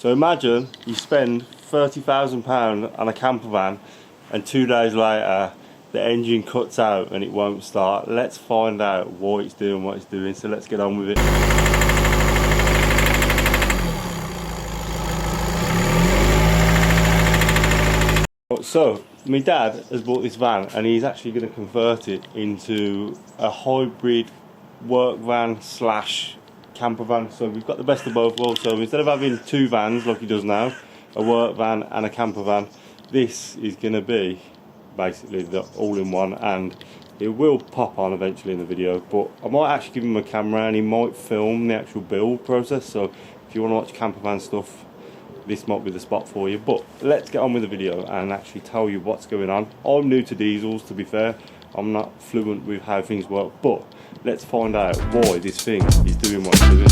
So imagine you spend £30,000 on a camper van and 2 days later the engine cuts out and it won't start. Let's find out why it's doing what it's doing, so let's get on with it. So my dad has bought this van and he's actually going to convert it into a hybrid work van slash camper van. So we've got the best of both worlds. So instead of having two vans like he does now, a work van and a camper van, this is going to be basically the all-in-one, and it will pop on eventually in the video, but I might actually give him a camera and he might film the actual build process. So if you want to watch camper van stuff, this might be the spot for you. But let's get on with the video and actually tell you what's going on. I'm new to diesels, to be fair. I'm not fluent with how things work, but let's find out why this thing is doing what it's doing.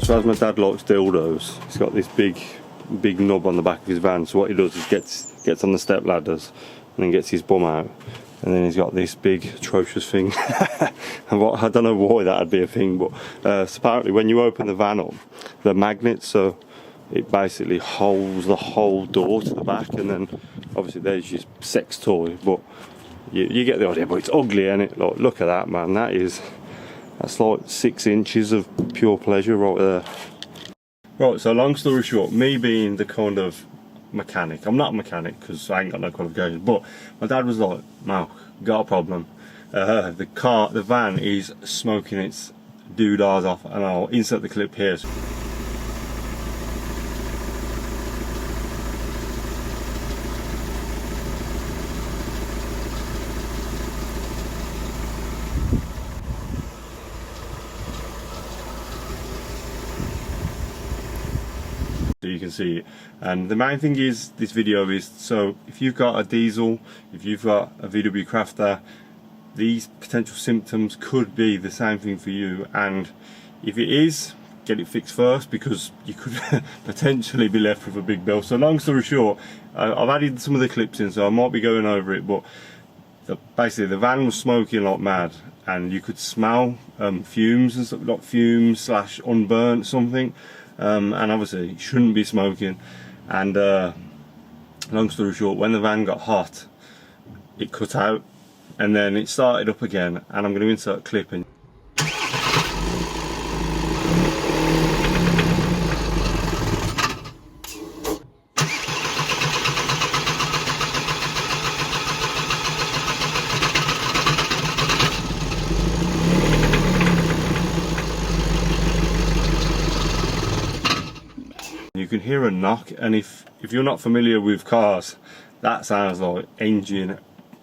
So as my dad likes dildos, he's got this big knob on the back of his van. So what he does is gets on the step ladders and then gets his bum out, and then he's got this big atrocious thing. And I don't know why that'd be a thing, but so apparently when you open the van up, they're magnets, so it basically holds the whole door to the back, and then obviously there's your sex toy. But you get the idea. But it's ugly, isn't it? Like, look at that, man. That's like 6 inches of pure pleasure right there. Right, so long story short, me being the kind of mechanic, I'm not a mechanic because I ain't got no qualifications, but my dad was like, Mark, got a problem. The van is smoking its doodads off, and I'll insert the clip here. You can see it, and the main thing is this video is, so if you've got a diesel, if you've got a VW Crafter, these potential symptoms could be the same thing for you, and if it is, get it fixed first, because you could potentially be left with a big bill. So long story short, I've added some of the clips in, so I might be going over it, but basically the van was smoking like mad, and you could smell fumes and stuff, like fumes slash unburnt something. And obviously you shouldn't be smoking, and long story short, when the van got hot it cut out and then it started up again, and I'm going to insert a clip in. You can hear a knock, and if you're not familiar with cars, that sounds like engine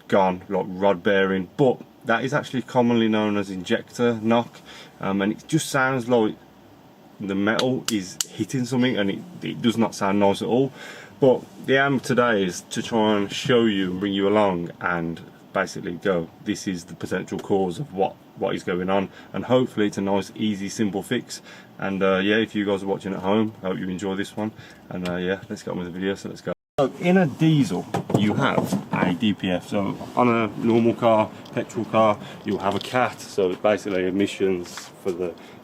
gone, like rod bearing, but that is actually commonly known as injector knock, and it just sounds like the metal is hitting something, and it does not sound nice at all. But the aim today is to try and show you and bring you along and basically go, this is the potential cause of what is going on, and hopefully it's a nice easy simple fix. And yeah, if you guys are watching at home, I hope you enjoy this one, and yeah, let's get on with the video. So let's go. So in a diesel you have a DPF. So on a normal car, petrol car, you'll have a CAT, so it's basically emissions for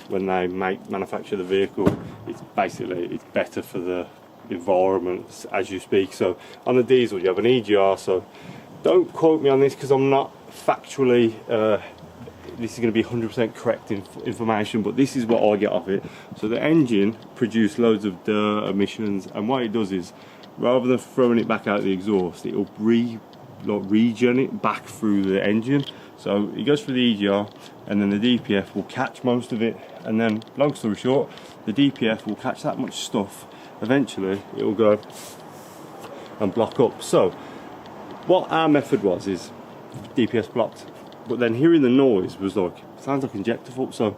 when they manufacture the vehicle. It's better for the environment, as you speak. So on the diesel you have an EGR, so don't quote me on this because I'm not factually this is going to be 100% correct information, but this is what I get off it. So the engine produces loads of dirt, emissions, and what it does is, rather than throwing it back out the exhaust, it'll regen it back through the engine. So it goes through the EGR, and then the DPF will catch most of it, and then, long story short, the DPF will catch that much stuff. Eventually it will go and block up. So what our method was is DPS blocked, but then hearing the noise was like, sounds like injector fault. So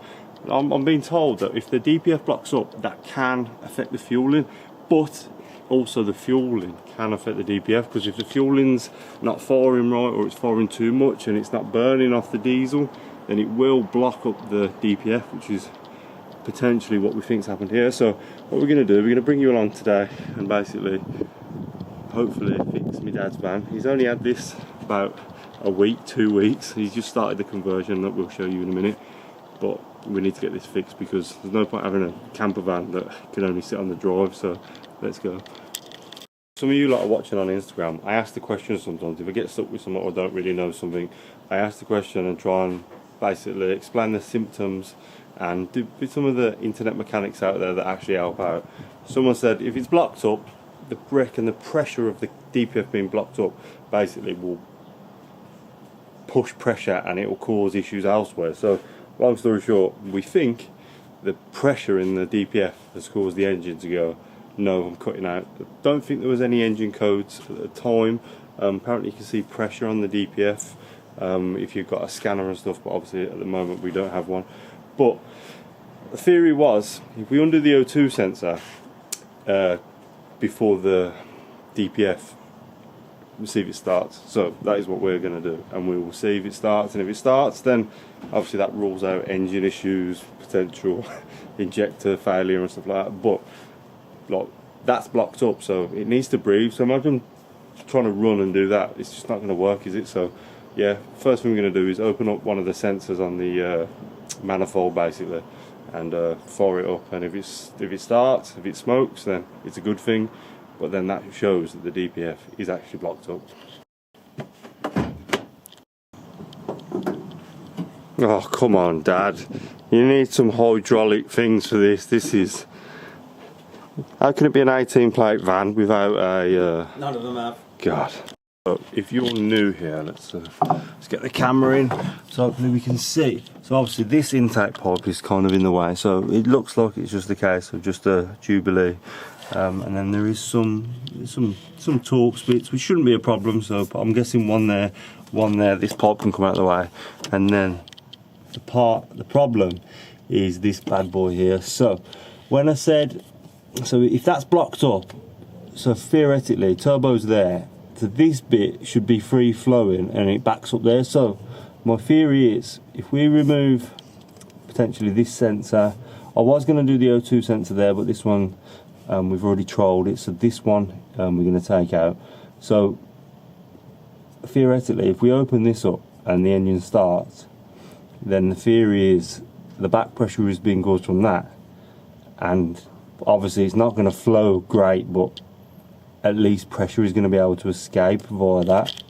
I'm being told that if the DPF blocks up, that can affect the fueling, but also the fueling can affect the DPF, because if the fueling's not firing right, or it's firing too much and it's not burning off the diesel, then it will block up the DPF, which is potentially what we think's happened here. So what we're going to do, we're going to bring you along today and basically hopefully fix my dad's van. He's only had this about a week, 2 weeks. He's just started the conversion that we'll show you in a minute, but we need to get this fixed because there's no point having a camper van that can only sit on the drive. So let's go. Some of you lot are watching on Instagram. I ask the question sometimes if I get stuck with something or don't really know something. I ask the question and try and basically explain the symptoms and do some of the internet mechanics out there that actually help out. Someone said if it's blocked up, the brick and the pressure of the DPF being blocked up basically will push pressure and it will cause issues elsewhere. So long story short, we think the pressure in the DPF has caused the engine to go, no, I'm cutting out. Don't think there was any engine codes at the time. Apparently you can see pressure on the DPF if you've got a scanner and stuff, but obviously at the moment we don't have one. But the theory was, if we undo the O2 sensor before the DPF, we'll see if it starts. So that is what we're going to do, and we will see if it starts. And if it starts, then obviously that rules out engine issues, potential injector failure and stuff like that. But like, that's blocked up, so it needs to breathe. So imagine trying to run and do that. It's just not going to work, is it? So yeah, first thing we're going to do is open up one of the sensors on the manifold basically, and fire it up. And if it starts, if it smokes, then it's a good thing. But then that shows that the DPF is actually blocked up. Oh, come on, Dad. You need some hydraulic things for this. This is... How can it be an 18 plate van without a... None of them have. God. So if you're new here, let's get the camera in so hopefully we can see. So obviously this intake pipe is kind of in the way, so it looks like it's just a case of just a Jubilee. And then there is some torque splits, which shouldn't be a problem. So I'm guessing one there. This pipe can come out of the way, and then the problem is this bad boy here. So when I said, so if that's blocked up, so theoretically turbo's there, so this bit should be free flowing, and it backs up there. So my theory is if we remove potentially this sensor, I was going to do the O2 sensor there, but this one. We've already trolled it, so this one we're going to take out. So theoretically, if we open this up and the engine starts, then the theory is the back pressure is being caused from that, and obviously it's not going to flow great, but at least pressure is going to be able to escape via that.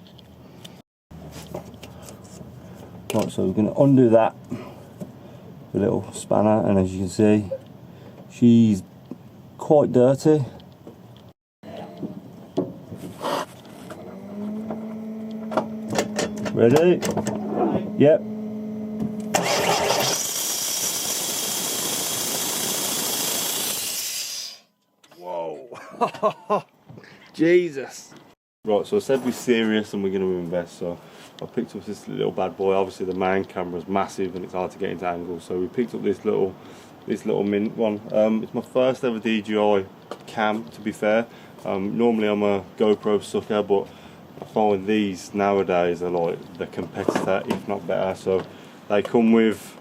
Right, so we're going to undo that, the little spanner, and as you can see, she's quite dirty. Ready? Yep. Whoa. Jesus. Right, so I said we're serious and we're going to invest, so I picked up this little bad boy. Obviously the main camera's massive and it's hard to get into angles, so we picked up this little mint one. It's my first ever DJI cam, to be fair. Normally I'm a GoPro sucker, but I find these nowadays are like the competitor, if not better. So they come with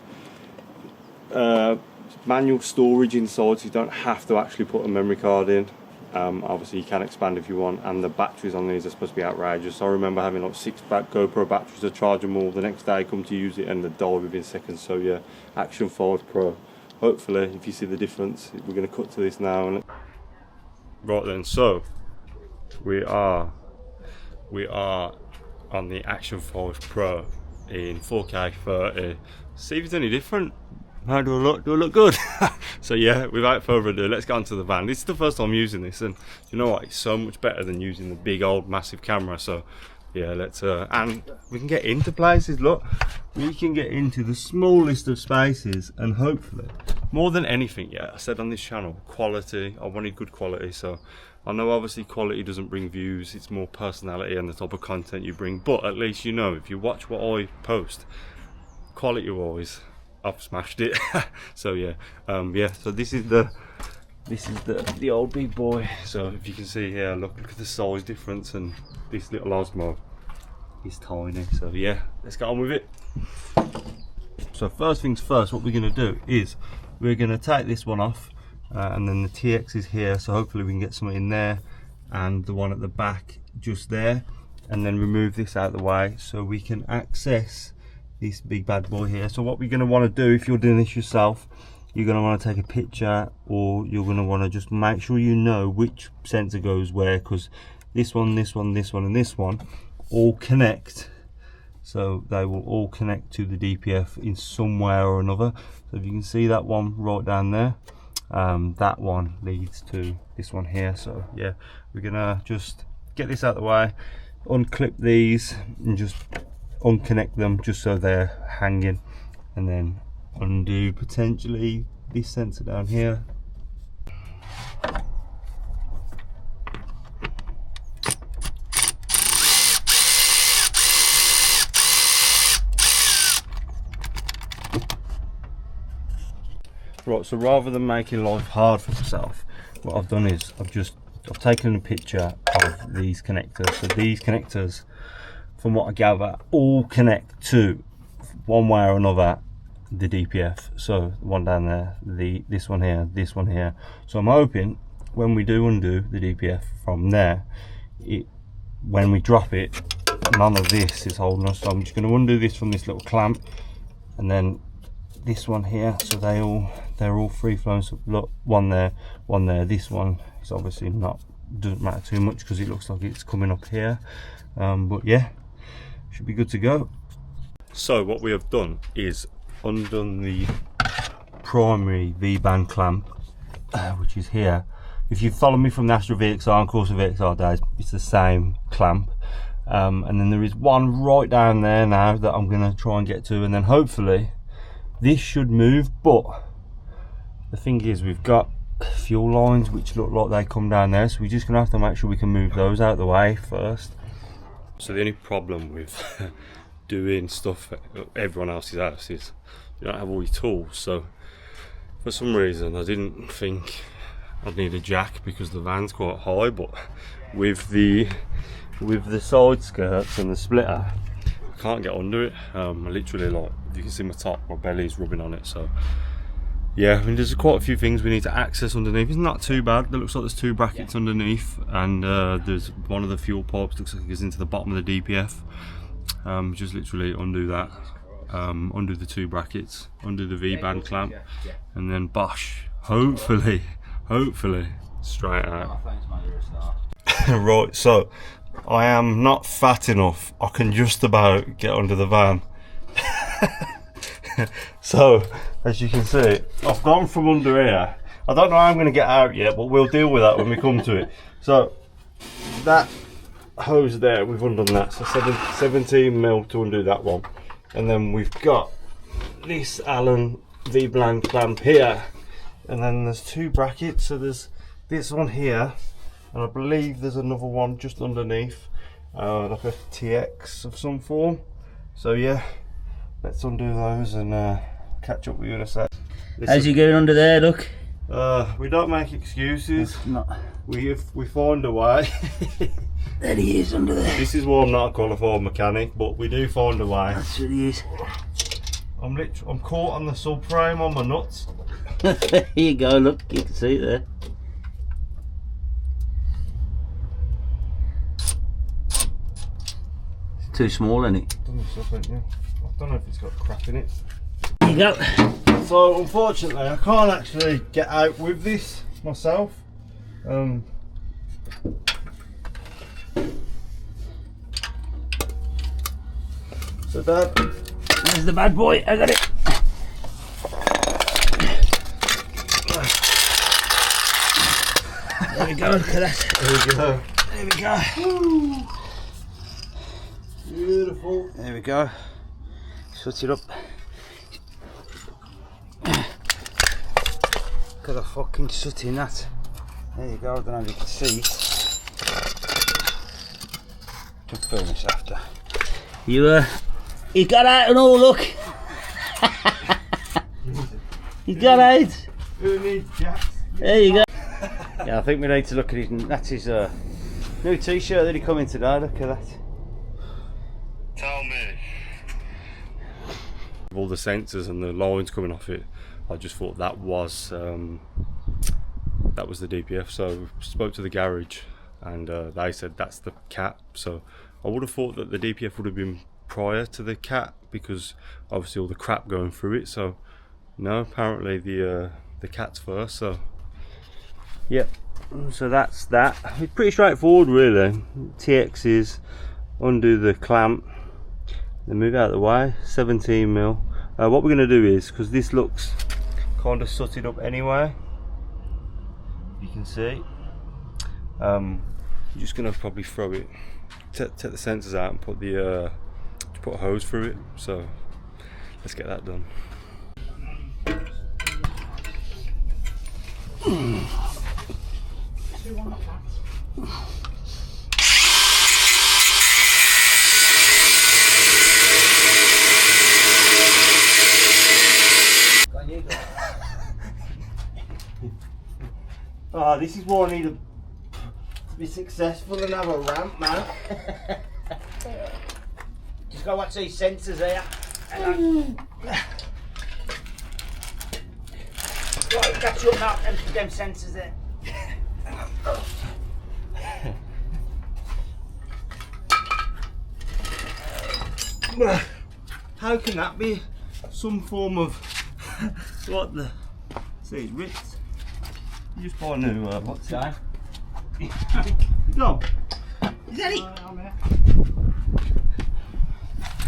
manual storage inside, so you don't have to actually put a memory card in. Obviously you can expand if you want, and the batteries on these are supposed to be outrageous. I remember having like 6 GoPro batteries to charge them all. The next day I come to use it and they die within seconds. So yeah, Action 5 Pro. Hopefully, if you see the difference, we're going to cut to this now. And right then, so we are on the Action 5 Pro in 4K 30. See if it's any different. How do I look? Do I look good? So yeah, without further ado, let's get onto the van. This is the first time using this, and you know what? It's so much better than using the big old massive camera. So yeah, let's and we can get into places. Look, we can get into the smallest of spaces, and hopefully, more than anything, yeah, I said on this channel, quality. I wanted good quality, so I know obviously quality doesn't bring views. It's more personality and the type of content you bring. But at least you know if you watch what I post, quality-wise, I've smashed it. So yeah, yeah. So this is the this is the old big boy. So if you can see here, look at the size difference, and this little Osmo is tiny. So yeah, let's get on with it. So first things first, what we're going to do is we're going to take this one off, and then the TX is here, so hopefully we can get something in there, and the one at the back just there, and then remove this out of the way so we can access this big bad boy here. So what we're going to want to do, if you're doing this yourself, you're going to want to take a picture, or you're going to want to just make sure you know which sensor goes where, because this one, this one, this one and this one all connect. So they will all connect to the DPF in some way or another. So if you can see that one right down there, that one leads to this one here. So yeah, we're gonna just get this out of the way, unclip these and just unconnect them just so they're hanging, and then undo potentially this sensor down here. Right, so rather than making life hard for myself, what I've done is I've taken a picture of these connectors. So these connectors, from what I gather, all connect to, one way or another, the DPF. So one down there, this one here. So I'm hoping when we do undo the DPF from there, when we drop it, none of this is holding us. So I'm just going to undo this from this little clamp, and then this one here, so they're all free flowing. So look, one there. This one is obviously doesn't matter too much because it looks like it's coming up here, but yeah, should be good to go. So what we have done is undone the primary V-band clamp, which is here. If you follow me from the Astra VXR and Corsa VXR days, it's the same clamp, and then there is one right down there now that I'm going to try and get to, and then hopefully this should move. But the thing is, we've got fuel lines which look like they come down there, so we're just gonna have to make sure we can move those out of the way first. So the only problem with doing stuff at everyone else's house is you don't have all your tools. So for some reason I didn't think I'd need a jack because the van's quite high, but with the side skirts and the splitter, I can't get under it. I literally, like, if you can see my top, my belly's rubbing on it. So yeah, I mean, there's quite a few things we need to access underneath. It's not too bad. It looks like there's two brackets underneath, and there's one of the fuel pipes looks like it goes into the bottom of the DPF. Just literally undo that, undo the two brackets, undo the V-band clamp, and then bosh, hopefully straight out. Right, so I am not fat enough. I can just about get under the van. So as you can see, I've gone from under here. I don't know how I'm going to get out yet, but we'll deal with that when we come to it. So that hose there, we've undone that. So 17mm to undo that one, and then we've got this Allen V-band clamp here, and then there's two brackets. So there's this one here, and I believe there's another one just underneath, like a TX of some form. So yeah, let's undo those and catch up with you in a sec. How's you going under there, look? We don't make excuses. Not. We find a way. There he is under there. This is why I'm not a qualified mechanic, but we do find a way. That's what he is. I'm caught on the subframe on my nuts. There you go, look, you can see it there. It's too small, isn't it? I don't know if it's got crap in it. There you go. So unfortunately I can't actually get out with this myself. So Dad, There's the bad boy, I got it. There we go, look at that. there we go. There we go. Woo. Beautiful. There we go. Switch it up. Got a fucking soot in that. There you go, I don't know if you can see. To film this after. He got out and all, look. He got out. Who needs jacks? There you go. Yeah, I think we need to look at his. That's his new T-shirt that he come in today. Look at that. Tell me. With all the sensors and the lines coming off it, I just thought that was the DPF. So I spoke to the garage, and they said that's the cat. So I would have thought that the DPF would have been prior to the cat, because obviously all the crap going through it. So no, apparently the cat's first. So yep. So that's that. It's pretty straightforward, really. TXs, undo the clamp, then move out of the way. 17mm. What we're going to do is, because this looks kind of sooted up anyway, you can see. I'm just going to probably throw it, take the sensors out and put the put a hose through it. So let's get that done. Oh, this is why I need to be successful and have a ramp, man. Just gotta watch these sensors here. Right, catch you up now, them sensors there. How can that be some form of what the? See, it's ripped. You just buy a new what's that? No. Is that it? I'm here.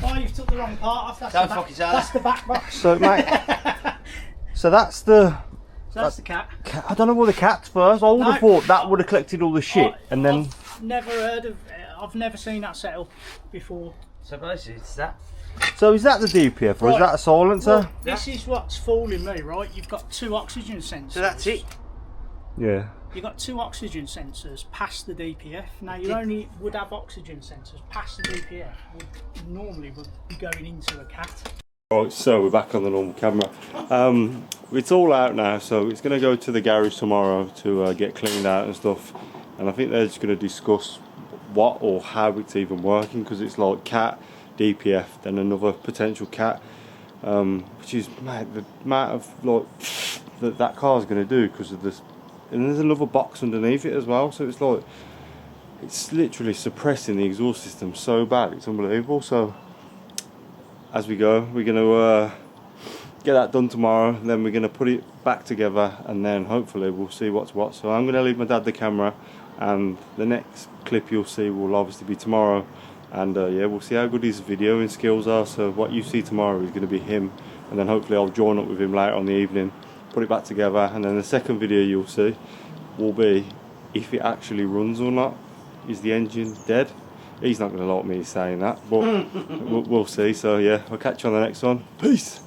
Oh, you've took the wrong part off. That's Don't the fuck back, his ass. that's the back box. So, mate. So that's the. So that's the cat. I don't know what the cat's first. I would have No. thought that would have collected all the shit, and then. I've never seen that setup before. So basically, it's that. So is that the DPF, or is Right. that a silencer? Well, this is what's fooling me, right? You've got two oxygen sensors. So that's it. Yeah. You've got two oxygen sensors past the DPF. Now you only would have oxygen sensors past the DPF. Normally would be going into a cat. Right, so we're back on the normal camera. It's all out now, so it's going to go to the garage tomorrow to get cleaned out and stuff. And I think they're just going to discuss what or how it's even working, because it's like cat, DPF, then another potential cat, which is, mate, the amount of like that car's going to do because of this. And there's another box underneath it as well, so it's like it's literally suppressing the exhaust system so bad, it's unbelievable. So as we go, we're going to get that done tomorrow, then we're going to put it back together, and then hopefully we'll see what's what. So I'm going to leave my dad the camera, and the next clip you'll see will obviously be tomorrow, and yeah, we'll see how good his videoing skills are. So what you see tomorrow is going to be him, and then hopefully I'll join up with him later on the evening, put it back together, and then the second video you'll see will be if it actually runs or not. Is the engine dead? He's not going to like me saying that, but we'll see. So yeah, I'll catch you on the next one. Peace.